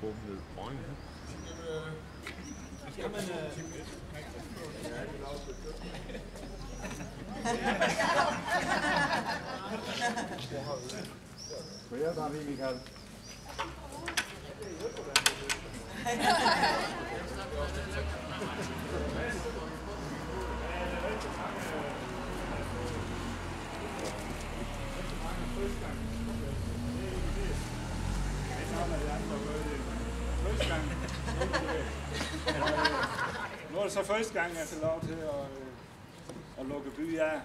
ved Brønge. Kan man... Skal jeg bare ved, Michael? Nu er det så første gang, jeg får lov til at lukke by af.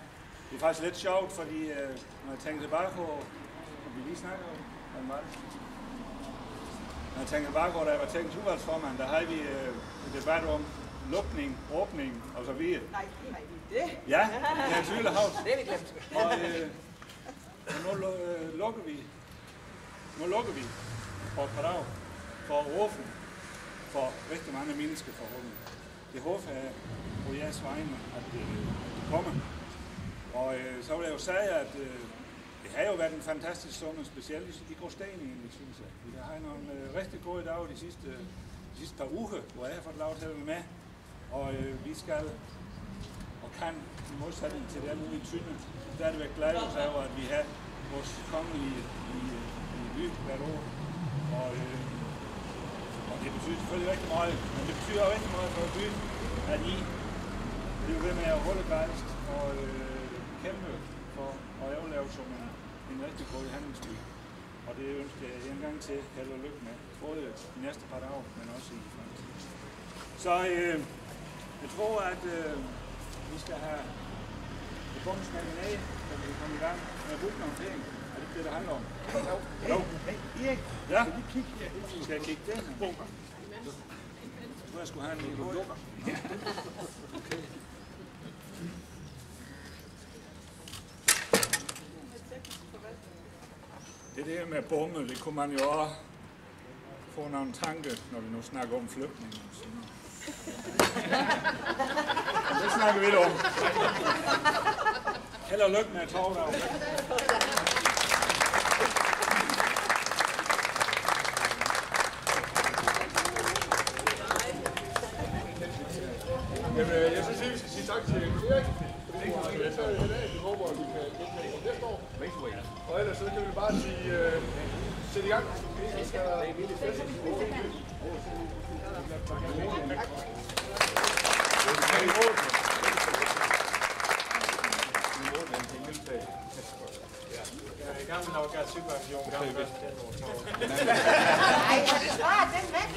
Det er faktisk lidt sjovt, fordi når jeg tænker tilbage på, vi lige snakker om det, når jeg tænker tilbage på, da jeg var teknisk udvalgsformand, der havde vi en debat om lukning, åbning og så videre. Nej, det har I det. Ja, det er tydeligt havs. Det er vi glemt. Og nu lukker vi for et par dage for at åbne for rigtig mange mennesker forhåbentlig. Det håber jeg på jeres vegne, at det kommer. Og så vil jeg jo sige, at det har jo været en fantastisk sommer, specielt i Gråsten egentlig, synes jeg. Vi har haft nogle rigtig gode dage de sidste par uger, hvor jeg har fået lov til at være med. Og vi skal og kan, i modsætning til det her nu i Tønder, stadigvæk glæde os over, at vi har vores kongelige i by hvert år. Og det betyder selvfølgelig rigtig meget, men det betyder også rigtig meget for byen, at I bliver ved med at holde gejst og kæmpe for at overleve som en rigtig god handelsby. Og det ønsker jeg en gang til held og lykke med, både de næste par dage, men også i fremtiden. Så jeg tror, at vi skal have bomsnakken af, så vi kan komme i gang med at booke nogle penge. Er det det, der handler om? Jo. Erik, Ja? skal vi kigge her? Skal jeg kigge det? Nu jeg skulle have en lille hul. Okay. Det der med bomme, det kunne man jo også få nogle tanker, når vi nu snakker om flygtninge. Det snakker vi lidt om. Held og lykke med at tage dig. Jeg synes, vi skal sige tak til Erik. Vi håber, at vi kan gennemføre næste år. Og ellers så kan vi bare sige, sæt i gang. Så skal der Jeg er i gang med at gøre superaktion. Nej, det svarer den væk.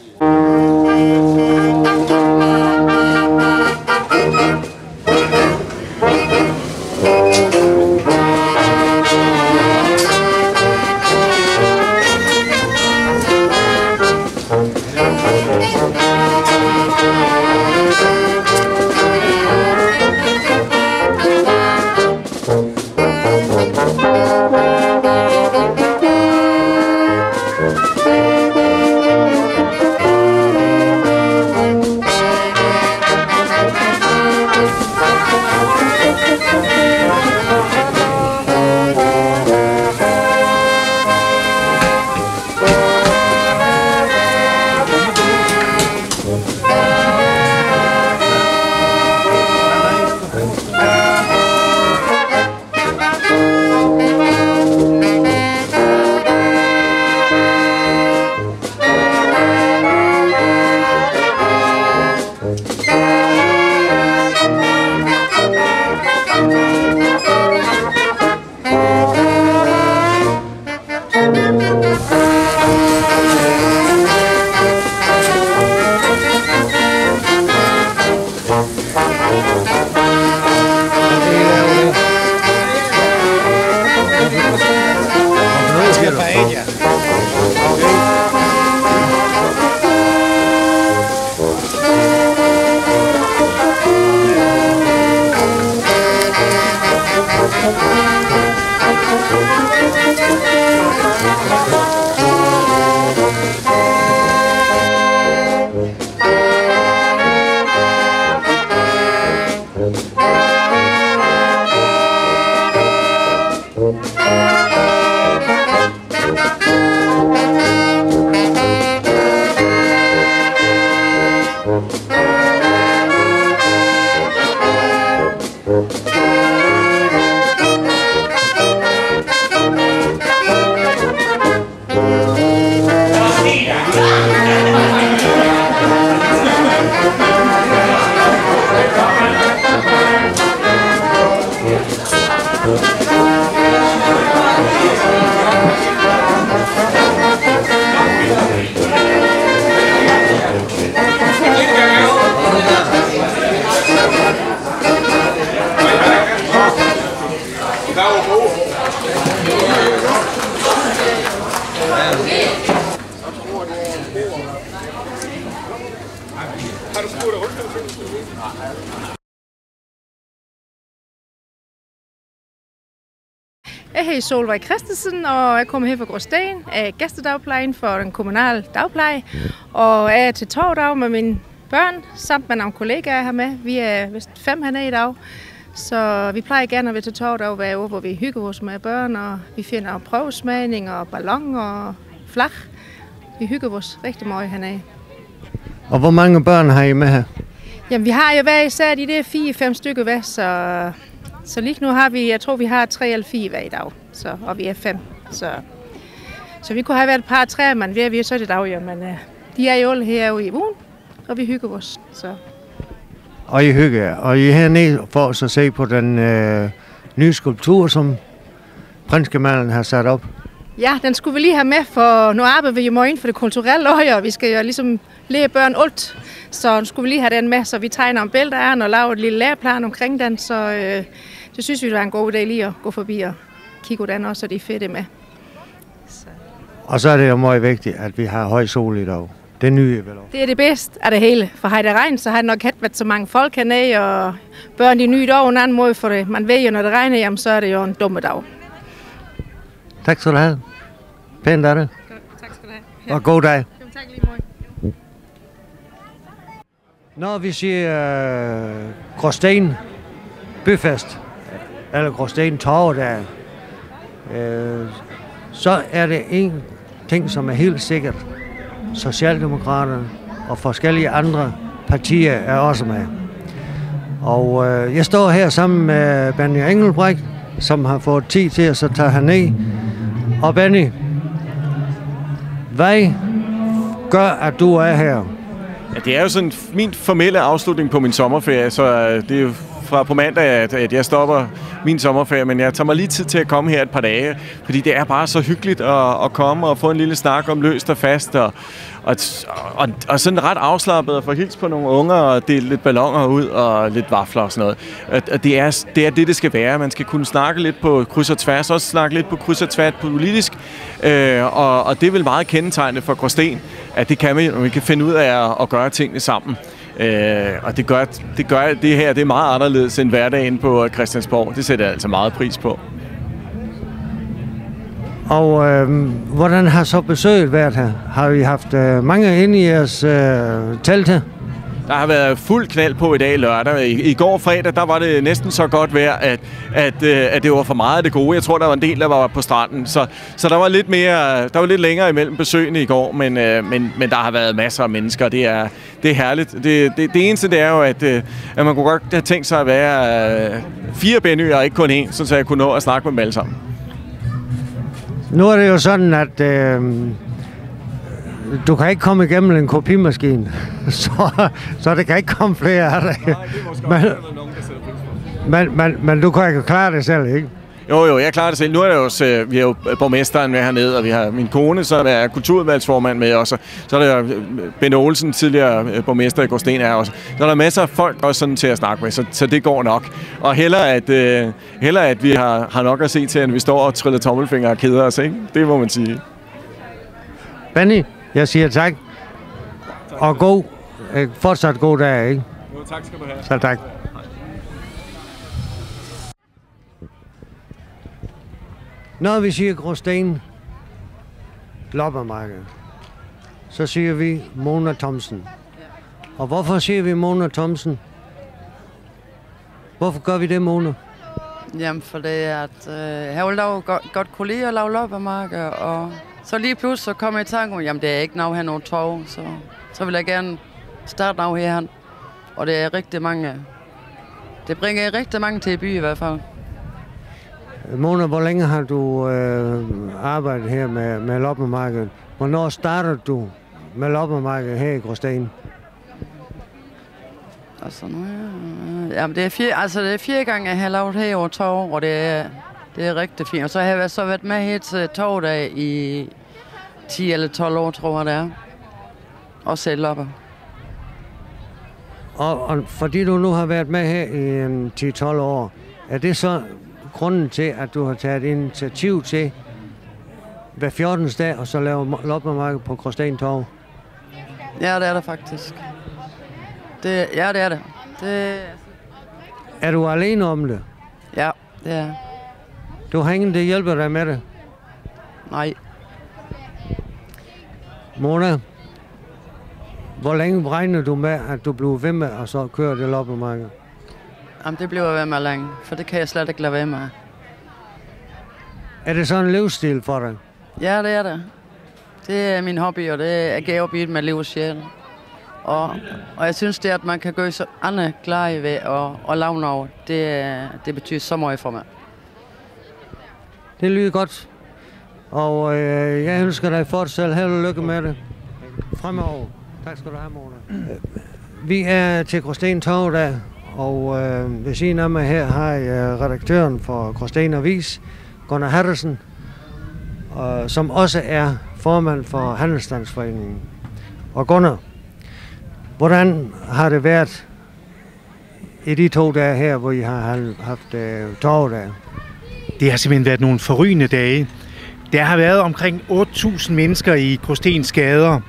Thank you. Jeg hedder Solveig Christensen, og jeg kommer her fra Gråsten af gæstedagplejen for den kommunale dagpleje. Og jeg er til torvdag med mine børn, samt med nogle kollegaer her med. Vi er vist 5 hernede i dag, så vi plejer gerne at være til torvdag hver uge, hvor vi hygger os med børn, og vi finder prøvesmagning og balloner og flag. Vi hygger os rigtig meget hernede. Og hvor mange børn har I med her? Jamen, vi har jo hver især de der 4-5 stykker hver, så lige nu har vi, jeg tror vi har 3 eller 4 hver i dag, og vi er 5. Så vi kunne have været et par 3, men vi er så i dag, jo, men de er jo alle herude i ugen, og vi hygger os. Så. Og I hygger, og I er hernede for at se på den nye skulptur, som prinsgemalen har sat op. Ja, den skulle vi lige have med, for nu arbejder vi jo meget inden for det kulturelle øje, og vi skal jo ligesom lære børn alt. Så nu skulle vi lige have den med, så vi tegner om bælter af den og laver et lille læreplan omkring den. Så det synes vi, det var en god idé lige at gå forbi og kigge på den også, så de er fedte med. Så. Og så er det jo meget vigtigt, at vi har høj sol i dag. Det nye vel også. Det er det bedste af det hele. For har det regnet, så har det nok ikke været så mange folk hernede, og børn de nyder over en anden måde for det. Man ved jo, når det regner, jamen, så er det jo en dumme dag. Tak skal du have. Pænt er det. Tak skal du have. Og god dag. Jamen, tak lige meget. Når vi siger Gråsten Byfest, eller Gråsten Torvedag, så er det en ting, som er helt sikkert. Socialdemokraterne og forskellige andre partier er også med. Og jeg står her sammen med Benny Engelbrecht, som har fået tid til at så tage herned. Og Benny, hvad gør, at du er her? Ja, det er jo sådan min formelle afslutning på min sommerferie, så det er jo fra på mandag, at jeg stopper min sommerferie, men jeg tager mig lige tid til at komme her et par dage, fordi det er bare så hyggeligt at komme og få en lille snak om løst og fast, og sådan ret afslappet og få hils på nogle unger og dele lidt balloner ud og lidt vafler og sådan noget. Og det er det skal være. Man skal kunne snakke lidt på kryds og tværs, også snakke lidt på kryds og tværs politisk, og det er vel meget kendetegnende for Gråsten, at det kan vi kan finde ud af at gøre tingene sammen. Og det gør det her, det er meget anderledes end hverdagen på Christiansborg. Det sætter jeg altså meget pris på. Og hvordan har så besøget været her? Har vi haft mange inde i jeres telt her? Der har været fuld knald på i dag lørdag. I går fredag, der var det næsten så godt vejr, at det var for meget af det gode. Jeg tror, der var en del, der var på stranden. Så der var lidt længere imellem besøgende i går, men der har været masser af mennesker. Det er herligt. Det eneste, det er jo, at man kunne godt have tænkt sig at være 4 Benny'er og ikke kun 1, så jeg kunne nå at snakke med dem alle sammen. Nu er det jo sådan, at du kan ikke komme igennem en kopimaskine, så det kan ikke komme flere af dig. Nej, det er måske også nogen, der sætter pris på. Men du kan ikke klare det selv, ikke? Jo, jeg klarer det selv. Nu er det jo, vi har jo borgmesteren med hernede, og vi har min kone, så er kulturudvalgsformand med også. Så er der Bente Olsen, tidligere borgmester i Gråsten, er også. Så er der masser af folk også sådan til at snakke med, så det går nok. Og hellere at vi har nok at se til, at vi står og triller tommelfingre og keder os, ikke? Det må man sige. Benny, jeg siger tak. Og fortsat god dag, ikke? Jo, tak skal du have. Så tak. Når vi siger Gråsten loppemarked, så siger vi Mona Thomsen. Og hvorfor siger vi Mona Thomsen? Hvorfor gør vi det, Mona? Jamen, for det er, at jeg vil godt kunne lide at lave loppemarked, og så lige pludselig så kom jeg i tanke om, jamen det er ikke noget her noget tog, så vil jeg gerne starte noget her. Og det er rigtig mange, det bringer rigtig mange til byen i hvert fald. Mona, hvor længe har du arbejdet her med loppemarkedet? Hvornår startede du med loppemarkedet her i Gråsten? Altså, jamen, det er 4 gange, jeg har lavet her over tog, og det er rigtig fint. Og så har jeg været med her til togdag i 10 eller 12 år, tror jeg det er. Og selv lopper. Og fordi du nu har været med her i 10-12 år, er det så grunden til, at du har taget initiativ til hver 14. dag og så lave loppemarked på Gråsten Torv? Ja, det er det faktisk. Det er det. Er du alene om det? Ja, det er. Du har ingen, der hjælper dig med det? Nej. Mona, hvor længe regner du med, at du bliver ved med at så køre det loppemarked? Jamen, det bliver ved med længe, for det kan jeg slet ikke lade være med. Er det sådan en livsstil for dig? Ja, det er det. Det er min hobby, og det er gavebidt med liv og sjæl. Og jeg synes, det at man kan gøre så andre glade ved at lave noget, det betyder så meget for mig. Det lyder godt. Og jeg ønsker dig fortsat held og lykke med det fremover. Tak skal du have, Mona. Vi er til Gråsten Torv, og ved siden af mig her har jeg redaktøren for Gråsten Avis, Gunnar Harrison, som også er formand for Handelsstandsforeningen. Og Gunnar, hvordan har det været i de 2 dage her, hvor I har haft torvedage? Det har simpelthen været nogle forrygende dage. Der har været omkring 8.000 mennesker i Gråstens gader.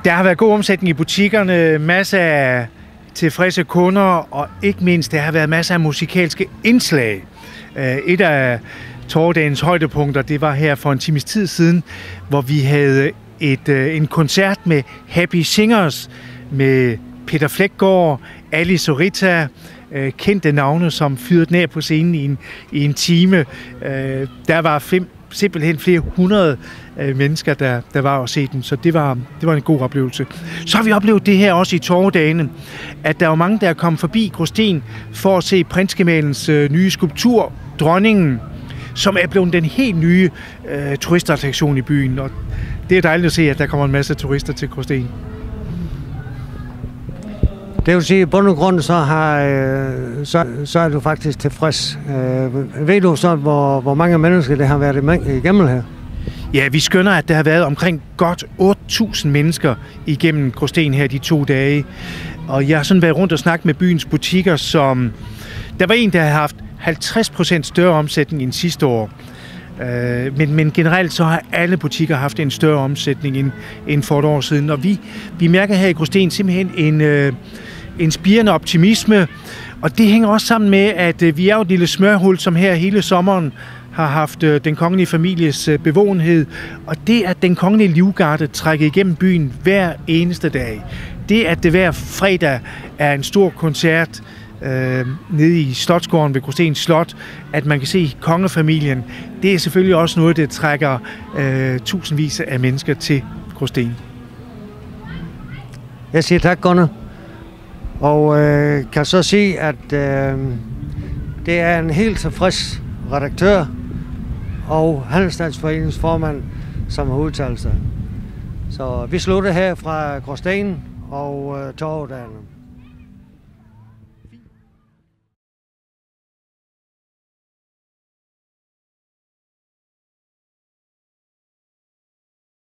Der har været god omsætning i butikkerne, masser af tilfredse kunder, og ikke mindst, der har været masser af musikalske indslag. Et af torvedagens højdepunkter, det var her for en times tid siden, hvor vi havde en koncert med Happy Singers, med Peter Flækgaard, Alice og Rita, kendte navne, som fyrede ned på scenen i en time. Der var simpelthen flere 100 mennesker, der var at se dem, så det var en god oplevelse. Så har vi oplevet det her også i torvedagene, at der var mange, der er kommet forbi Gråsten for at se prinsgemalens nye skulptur, Dronningen, som er blevet den helt nye turistattraktion i byen. Og det er dejligt at se, at der kommer en masse turister til Gråsten. Det vil sige, at i bund og grund så er du faktisk tilfreds. Ved du så, hvor mange mennesker det har været igennem her? Ja, vi skønner, at der har været omkring godt 8.000 mennesker igennem Gråsten her de 2 dage. Og jeg har sådan været rundt og snakket med byens butikker, som... Der var en, der har haft 50% større omsætning end sidste år. Men generelt så har alle butikker haft en større omsætning end for et år siden. Og vi mærker her i Gråsten simpelthen en spirende optimisme. Og det hænger også sammen med, at vi er jo et lille smørhul, som her hele sommeren har haft den kongelige families bevågenhed. Og det, at den kongelige livgarde trækker igennem byen hver eneste dag. Det, at det hver fredag er en stor koncert nede i Slotsgården ved Gråsten Slot, at man kan se kongefamilien, det er selvfølgelig også noget, der trækker tusindvis af mennesker til Gråsten. Jeg siger tak, Gunnar. Og kan så sige, at det er en helt tilfreds redaktør og Handelsstandsforeningens formand, som har udtalt sig. Så vi slutter her fra Gråsten og torvedagene.